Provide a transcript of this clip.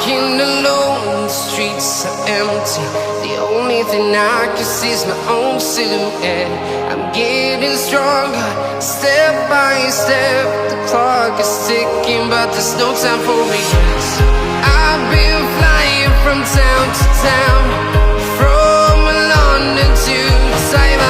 walking alone, the streets are empty. The only thing I can see is my own silhouette. I'm getting stronger, step by step. The clock is ticking, but there's no time for regrets. I've been flying from town to town, from London to Taiwan.